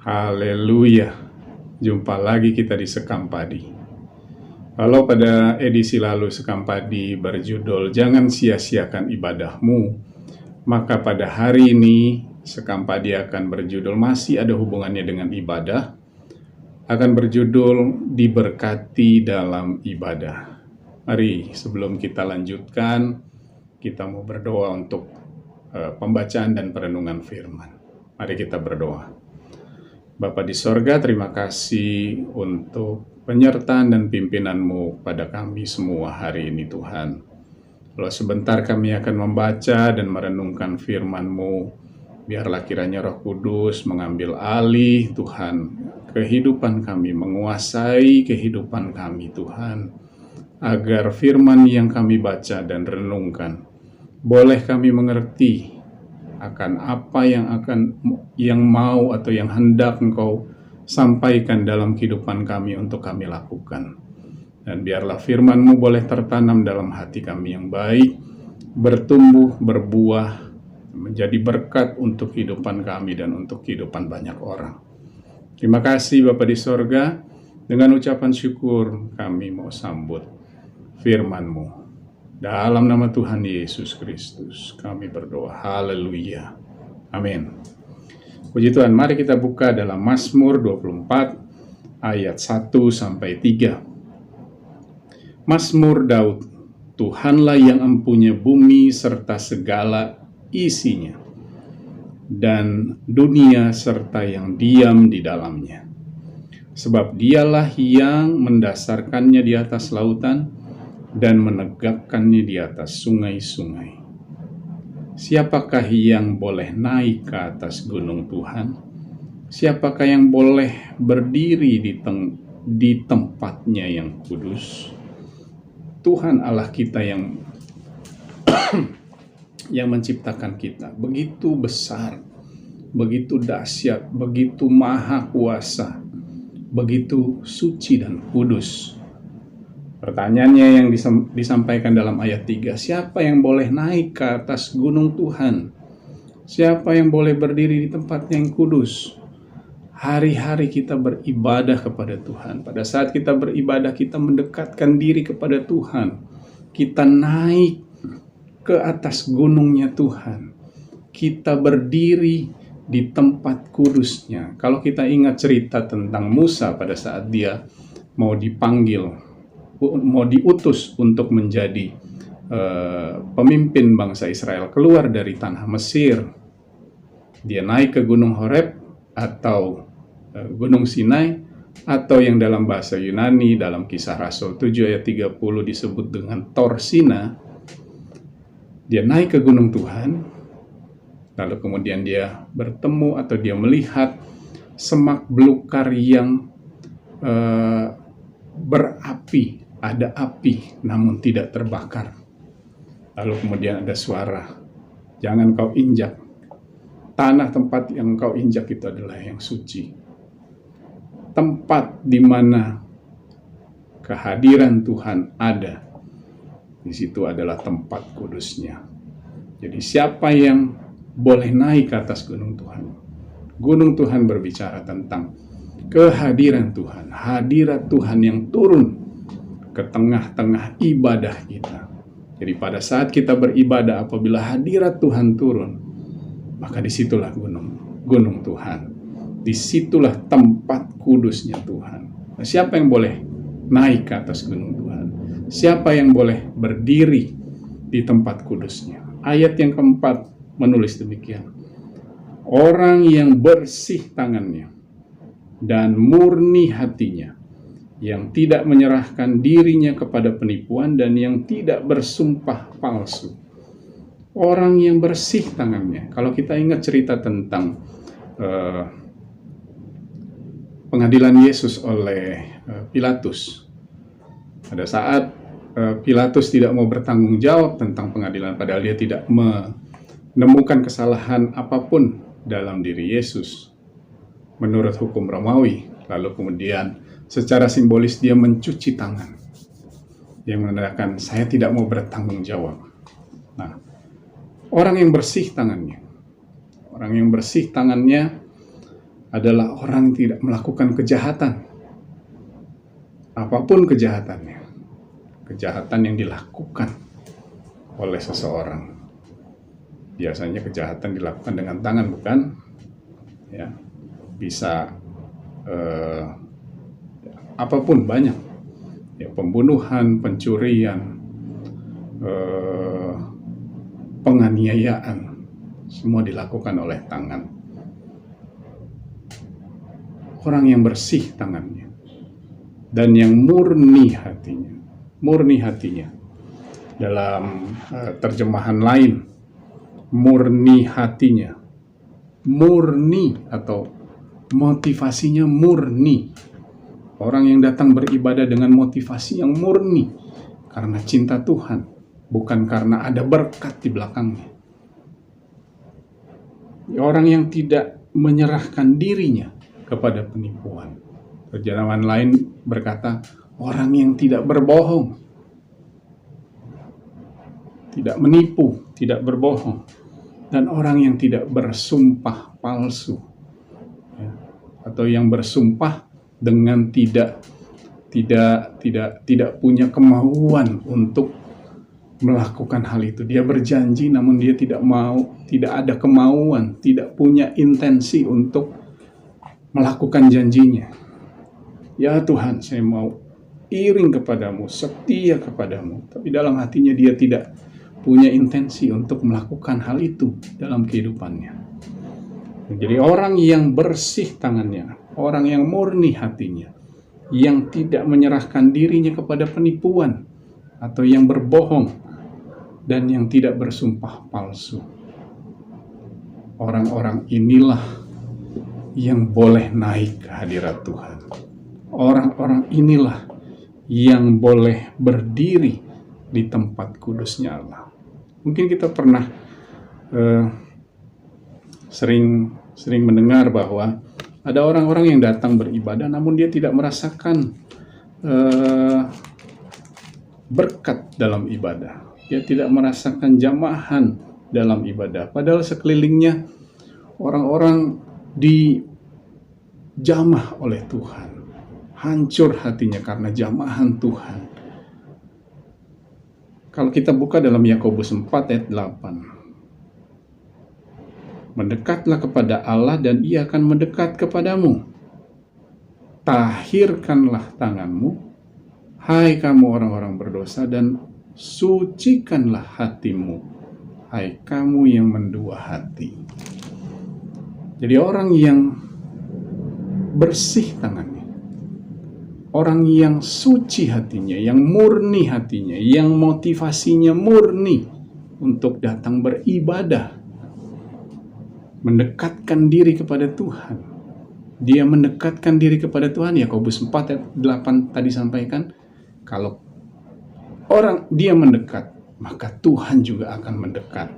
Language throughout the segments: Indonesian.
Haleluya. Jumpa lagi kita di Sekam Padi. Kalau pada edisi lalu Sekam Padi berjudul Jangan Sia-siakan Ibadahmu, maka pada hari ini Sekam Padi akan berjudul masih ada hubungannya dengan ibadah, akan berjudul Diberkati dalam Ibadah. Mari sebelum kita lanjutkan, kita mau berdoa untuk pembacaan dan perenungan firman. Mari kita berdoa. Bapa di sorga, terima kasih untuk penyertaan dan pimpinan-Mu pada kami semua hari ini Tuhan. Kalau sebentar kami akan membaca dan merenungkan firman-Mu, biarlah kiranya Roh Kudus mengambil alih Tuhan kehidupan kami, menguasai kehidupan kami Tuhan, agar firman yang kami baca dan renungkan boleh kami mengerti akan apa yang mau atau yang hendak Engkau sampaikan dalam kehidupan kami untuk kami lakukan. Dan biarlah firman-Mu boleh tertanam dalam hati kami yang baik, bertumbuh, berbuah, menjadi berkat untuk kehidupan kami dan untuk kehidupan banyak orang. Terima kasih Bapa di sorga, dengan ucapan syukur kami mau sambut firman-Mu. Dalam nama Tuhan Yesus Kristus kami berdoa. Haleluya. Amin. Puji Tuhan, mari kita buka dalam Mazmur 24 ayat 1-3. Mazmur Daud. Tuhanlah yang empunya bumi serta segala isinya, dan dunia serta yang diam di dalamnya. Sebab Dialah yang mendasarkannya di atas lautan dan menegakkannya di atas sungai-sungai. Siapakah yang boleh naik ke atas gunung Tuhan? Siapakah yang boleh berdiri di tempatnya yang kudus? Tuhan Allah kita yang menciptakan kita, begitu besar, begitu dahsyat, begitu maha kuasa, begitu suci dan kudus. Pertanyaannya yang disampaikan dalam ayat 3, siapa yang boleh naik ke atas gunung Tuhan? Siapa yang boleh berdiri di tempatnya yang kudus? Hari-hari kita beribadah kepada Tuhan. Pada saat kita beribadah, kita mendekatkan diri kepada Tuhan. Kita naik ke atas gunungnya Tuhan. Kita berdiri di tempat kudusnya. Kalau kita ingat cerita tentang Musa pada saat dia mau diutus untuk menjadi pemimpin bangsa Israel keluar dari tanah Mesir. Dia naik ke Gunung Horeb atau Gunung Sinai, atau yang dalam bahasa Yunani dalam Kisah Rasul 7 ayat 30 disebut dengan Torsina. Dia naik ke gunung Tuhan, lalu kemudian dia bertemu atau dia melihat semak belukar yang berapi. Ada api namun tidak terbakar. Lalu kemudian ada suara, jangan kau injak. Tanah tempat yang kau injak itu adalah yang suci. Tempat di mana kehadiran Tuhan ada, di situ adalah tempat kudusnya. Jadi siapa yang boleh naik ke atas gunung Tuhan? Gunung Tuhan berbicara tentang kehadiran Tuhan, hadirat Tuhan yang turun ke tengah-tengah ibadah kita. Jadi pada saat kita beribadah, apabila hadirat Tuhan turun, maka disitulah gunung Tuhan. Disitulah tempat kudusnya Tuhan. Nah, siapa yang boleh naik ke atas gunung Tuhan? Siapa yang boleh berdiri di tempat kudusnya? Ayat yang keempat menulis demikian. Orang yang bersih tangannya dan murni hatinya, yang tidak menyerahkan dirinya kepada penipuan dan yang tidak bersumpah palsu. Orang yang bersih tangannya. Kalau kita ingat cerita tentang pengadilan Yesus oleh Pilatus. Pada saat Pilatus tidak mau bertanggung jawab tentang pengadilan, padahal dia tidak menemukan kesalahan apapun dalam diri Yesus menurut hukum Romawi. Lalu kemudian secara simbolis dia mencuci tangan, yang menandakan saya tidak mau bertanggung jawab. Nah, orang yang bersih tangannya adalah orang yang tidak melakukan kejahatan. Apapun kejahatannya, kejahatan yang dilakukan oleh seseorang. Biasanya kejahatan dilakukan dengan tangan, bukan? Ya, bisa apapun, banyak. Ya, pembunuhan, pencurian, penganiayaan, semua dilakukan oleh tangan. Orang yang bersih tangannya dan yang murni hatinya. Dalam terjemahan lain, murni hatinya, murni atau motivasinya murni. Orang yang datang beribadah dengan motivasi yang murni karena cinta Tuhan, bukan karena ada berkat di belakangnya. Orang yang tidak menyerahkan dirinya kepada penipuan. Terjemahan lain berkata, orang yang tidak berbohong, tidak menipu, tidak berbohong, dan orang yang tidak bersumpah palsu, ya, atau yang bersumpah dengan tidak punya kemauan untuk melakukan hal itu. Dia berjanji namun dia tidak mau, tidak ada kemauan, tidak punya intensi untuk melakukan janjinya. Ya Tuhan, saya mau iring kepadamu, setia kepadamu. Tapi dalam hatinya dia tidak punya intensi untuk melakukan hal itu dalam kehidupannya. Jadi orang yang bersih tangannya, orang yang murni hatinya, yang tidak menyerahkan dirinya kepada penipuan atau yang berbohong dan yang tidak bersumpah palsu. Orang-orang inilah yang boleh naik ke hadirat Tuhan. Orang-orang inilah yang boleh berdiri di tempat kudusnya Allah. Mungkin kita pernah sering mendengar bahwa ada orang-orang yang datang beribadah namun dia tidak merasakan berkat dalam ibadah. Dia tidak merasakan jamahan dalam ibadah. Padahal sekelilingnya orang-orang dijamah oleh Tuhan. Hancur hatinya karena jamahan Tuhan. Kalau kita buka dalam Yakobus 4 ayat 8. Mendekatlah kepada Allah dan Ia akan mendekat kepadamu. Tahirkanlah tanganmu, hai kamu orang-orang berdosa, dan sucikanlah hatimu, hai kamu yang mendua hati. Jadi orang yang bersih tangannya, orang yang suci hatinya, yang murni hatinya, yang motivasinya murni untuk datang beribadah, mendekatkan diri kepada Tuhan. Dia mendekatkan diri kepada Tuhan. Yakobus 4 ayat 8 tadi sampaikan, kalau orang dia mendekat, maka Tuhan juga akan mendekat.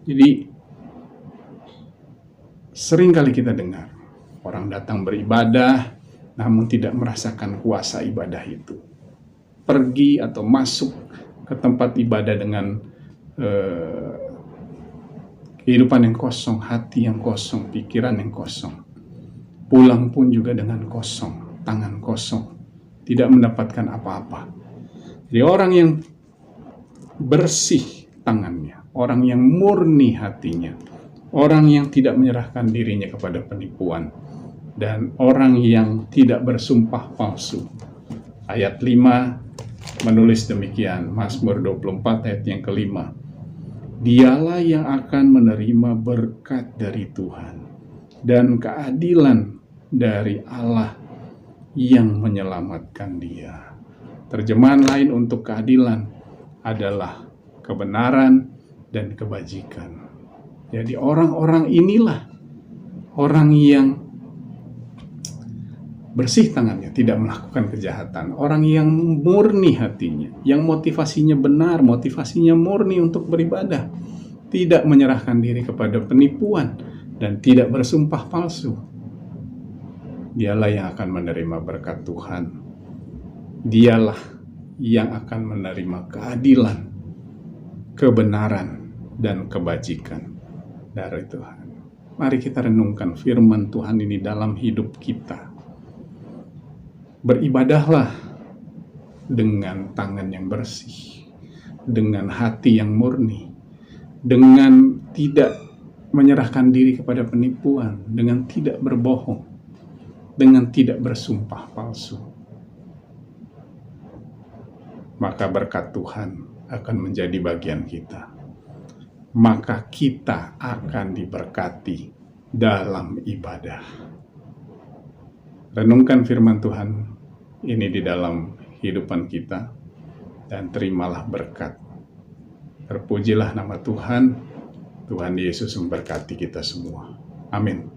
Jadi seringkali kita dengar orang datang beribadah namun tidak merasakan kuasa ibadah itu. Pergi atau masuk ke tempat ibadah dengan kehidupan yang kosong, hati yang kosong, pikiran yang kosong. Pulang pun juga dengan kosong, tangan kosong, tidak mendapatkan apa-apa. Jadi orang yang bersih tangannya, orang yang murni hatinya, orang yang tidak menyerahkan dirinya kepada penipuan, dan orang yang tidak bersumpah palsu. Ayat 5 menulis demikian, Mazmur 24 ayat yang kelima. Dialah yang akan menerima berkat dari Tuhan dan keadilan dari Allah yang menyelamatkan dia. Terjemahan lain untuk keadilan adalah kebenaran dan kebajikan. Jadi orang-orang inilah orang yang bersih tangannya, tidak melakukan kejahatan. Orang yang murni hatinya, yang motivasinya benar, motivasinya murni untuk beribadah, tidak menyerahkan diri kepada penipuan, dan tidak bersumpah palsu. Dialah yang akan menerima berkat Tuhan. Dialah yang akan menerima keadilan, kebenaran, dan kebajikan dari Tuhan. Mari kita renungkan firman Tuhan ini dalam hidup kita. Beribadahlah dengan tangan yang bersih, dengan hati yang murni, dengan tidak menyerahkan diri kepada penipuan, dengan tidak berbohong, dengan tidak bersumpah palsu. Maka berkat Tuhan akan menjadi bagian kita. Maka kita akan diberkati dalam ibadah. Renungkan firman Tuhan ini di dalam kehidupan kita dan terimalah berkat. Terpujilah nama Tuhan. Tuhan Yesus memberkati kita semua. Amin.